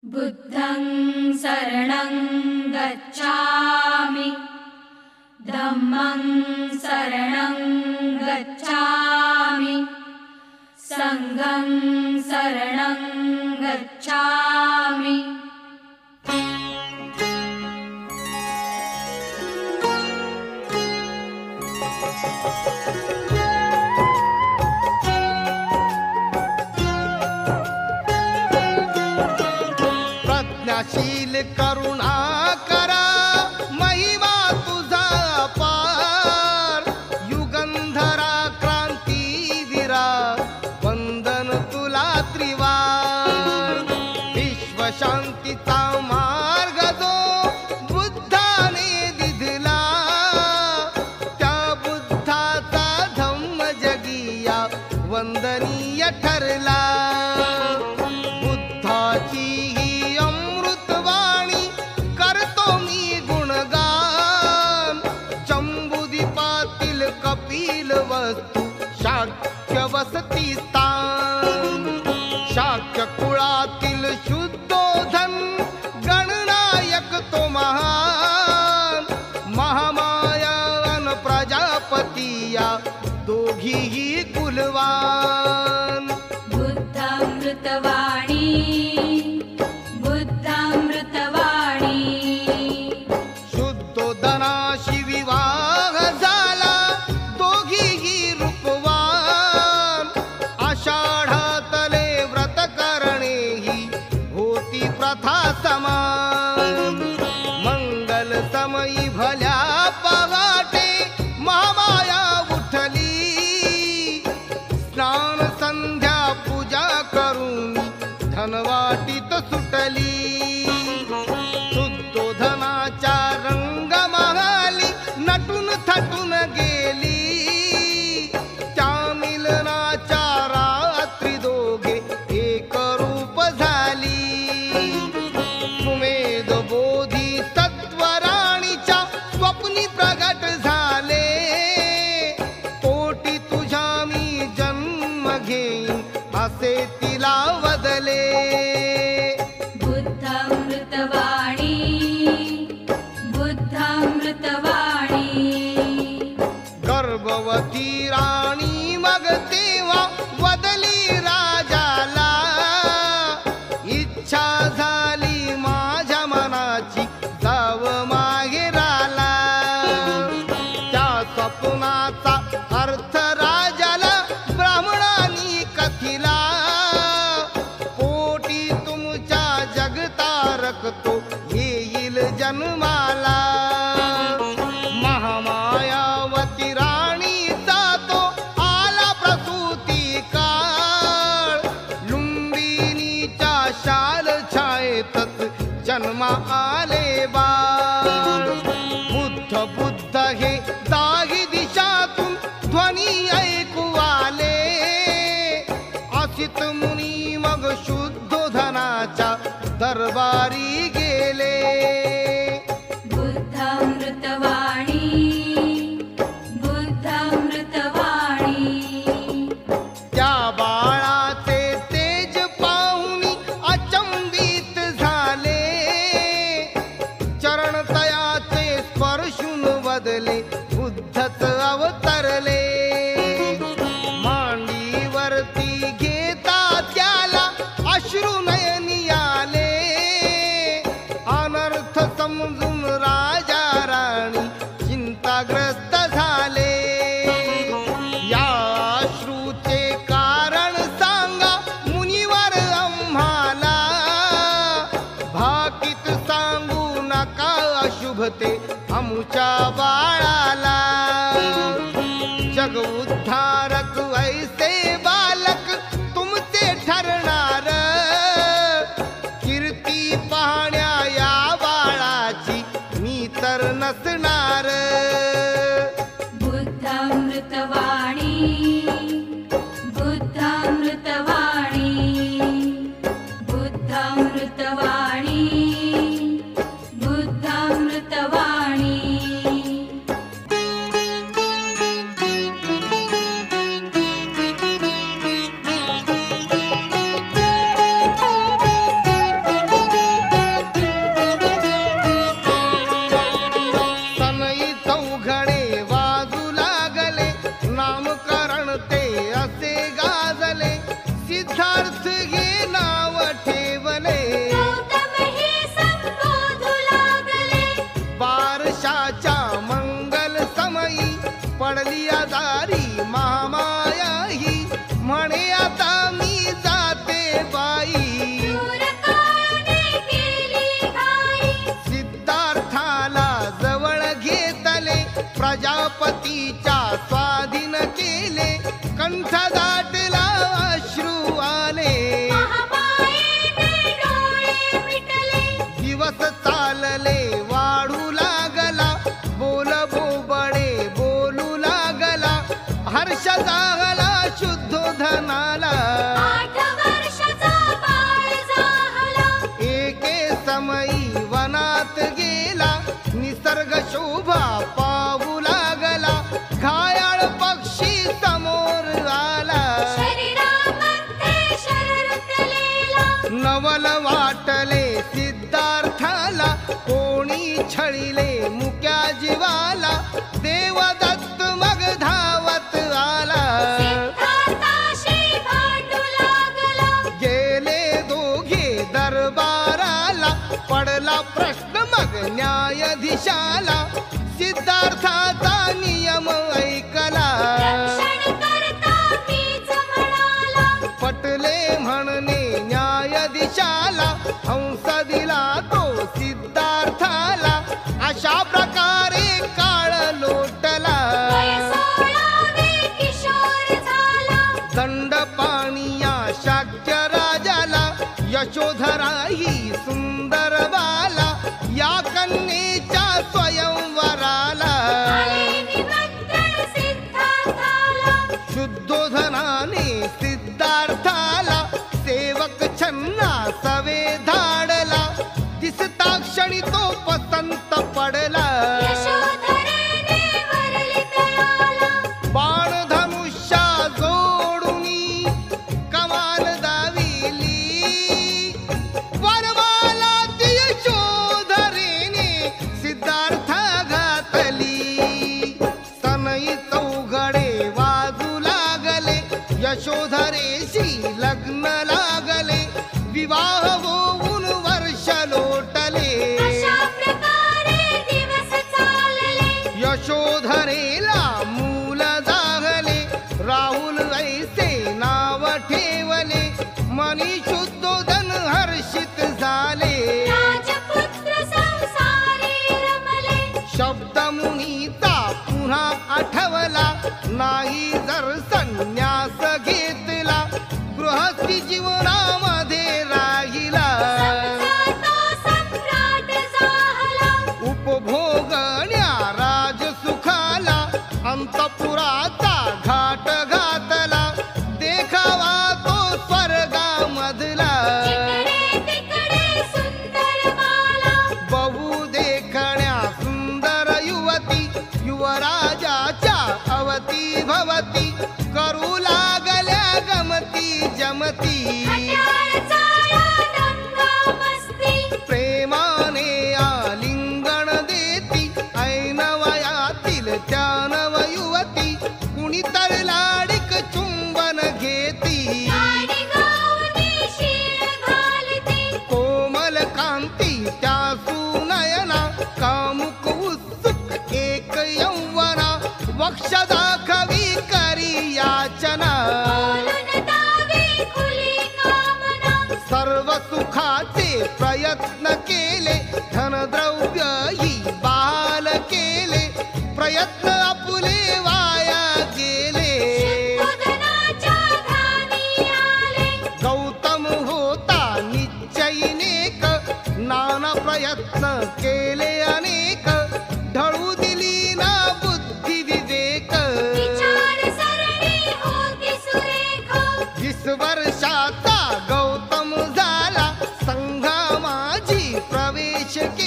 बुद्धं शरणं गच्छामि धम्मं शरणं गच्छामि संघं शरणं गच्छामि। प्रज्ञाशील करुणाकरा महिमा तुझा अपार, युगंधरा क्रांतीवीरा वंदन तुला त्रिवार। विश्वशांतीचा मार्ग जो बुद्धाने दिधला, त्या बुद्धाचा धम्म जगिया वंदनीय ठरला। बुद्धाची कपिल वस्तु शाक्य वसती स्थान, शाक्य कुळातील शुद्धोधन गणनायक तो महान। महामाया अन प्रजापतिया दोघीही कुलवान। बुद्धामृतवाणी बुद्धामृतवाणी, शुद्धोधनाशी विवाह झाला दोघीही रूपवान। आषाढातले व्रत करणे ही होती प्रथा समान। मंगल समयी भल्या पहाटे महामाया उठली, स्नान संध्या पूजा करून धनवाटीत सुटली। शुद्धोधनाच्या रंगमहाली नटून थटून गेली, त्या मिलनाच्या रात्री दोघे एक रूप झाली। सुमेध बोधी सत्वराणीच्या स्वप्नी प्रगट झाले, पोटी तुझ्या मी जन्म घेईन असे तिला वदले। बुद्धामृतवाणी बुद्धामृतवाणी, गर्भवती राणी मग तेव्हा वदली राजाला, इच्छा झाली माझ्या मनाची जाव माहेराला। त्या स्वप्नाचा अर्थ राजाला ब्राह्मणांनी कथिला, पोटी तुमच्या जगतारक तो येईल जन्माला। महामायावती राणीचा तो आला प्रसूती काळ, लुंबिनीच्या शाल छायेतच जन्मा आले बाळ। बुद्ध बुद्ध हे दाही दिशातून ध्वनी ऐकू आले, असित मुनी मग शुद्धोधनाच्या दरबारी गेले। बुद्धामृतवाणी बुद्धामृतवाणी, त्या बाळाचे तेज पाहुनी अचंबित झाले, चरणतयाचे स्पर्शून वदले बुद्धच अवतरले। मांडीवरती घेता त्याला अश्रू नयनी आले, अनर्थ समजून राजा राणी चिंताग्रस्त झाले। या अश्रूचे कारण सांगा मुनिवर आम्हाला, भाकीत सांगू नका अशुभते आमच्या बाळाला। जग उद्धारक ऐसे बालक तुमचे ठरणार, कीर्ती पाहण्या या बाळाची मी तर नसणार। बुद्धामृतवाणी बुद्धामृतवाणी बुद्धामृतवाणी बुद्धामृतवाणी। शोभा पाहू लागला, घायाळ पक्षी समोर आला. शरीरामध्ये शर रुतलेला, नवल वाटले सिद्धार्थाला, कोणी छळिले मुक्या जीवाला. देवदत्त मग धावत आला, सिद्धार्थाशी भांडू लागला. गेले दोघे दरबाराला, पडला प्रश्न मग न्यायाधीशाला. सिद्धार्थाचा नियम ऐकला, रक्षण करता मीच म्हणाला. पटले म्हणणे न्यायाधीशाला. हंस दिला तो सिद्धार्थाला, अशा प्रकारे काळ लोटला. वय 16वे किशोर झाला. दंड पाणिया शाक्य राजाला, यशोधरा ही सुंदर बाला. या कन्येच्या स्वयंवराला, आले निमंत्रण सिद्धार्थाला. शुद्धोधनाने सिद्धार्थाला, सेवक छन्ना सवे धाडला. दिसता क्षणी तो पसंत पडला, यशोधरेने वरली तयाला. बाण धनुष्या जोडुनी कमान दाविली. वरमाला ती यशोधरेने सिद्धार्थ घातली. सनई चौघडे वाजू लागले, यशोधरेशी लग्न लागले. विवाह होऊन वर्ष लोटले, अशा प्रकारे दिवस चालले. यशोधरेला मूल जागले. राहुल ऐसे नाव ठेवले, मनी शुद्धोदन हर्षित झाले. राजपुत्र संसारी रमले. शब्द मुनीचा पुन्हा आठवला, नाही जर संन्यास घेतला. गृहस्थी जीवनामध्ये राहिला, समजा तो सम्राट झाला. उपभोगण्या राजसुखाला. अंतपुराचा घाट घातला, देखावा तो स्वर्गामधला. जिकडे तिकडे सुंदर बाला. बहु देखण्या सुंदर युवती, युवराजाच्या अवती भवती. करू लागल्या गमती जमती, खट्याळ चाळा दंगा मस्ती. प्रेमाने आलिंगन देती. ऐन वयातील त्या नव युवती, कुणी तर लाडिक चुंबन घेती. गाणी गाऊनी शीळ घालती. कोमल कांती त्या सुनयना, कामुक उत्सुक एक यौवना. वक्ष दाखवी करी याचना, बोलून दावी खुली कामना. सर्व सुखाचे प्रयत्न केले. धनद्रव्य ही बाल केले, प्रयत्न आपुले वाया गेले. शुद्धोदनाच्या ध्यानी आले. गौतम होता निश्चयीनेक, नाना प्रयत्न केले अनेक. ढळू दिली ना बुद्धी विवेक, विचारसरणी होती सुरेख. 20 वर्षाचा गौतम झाला, संघा माझी प्रवेश केला.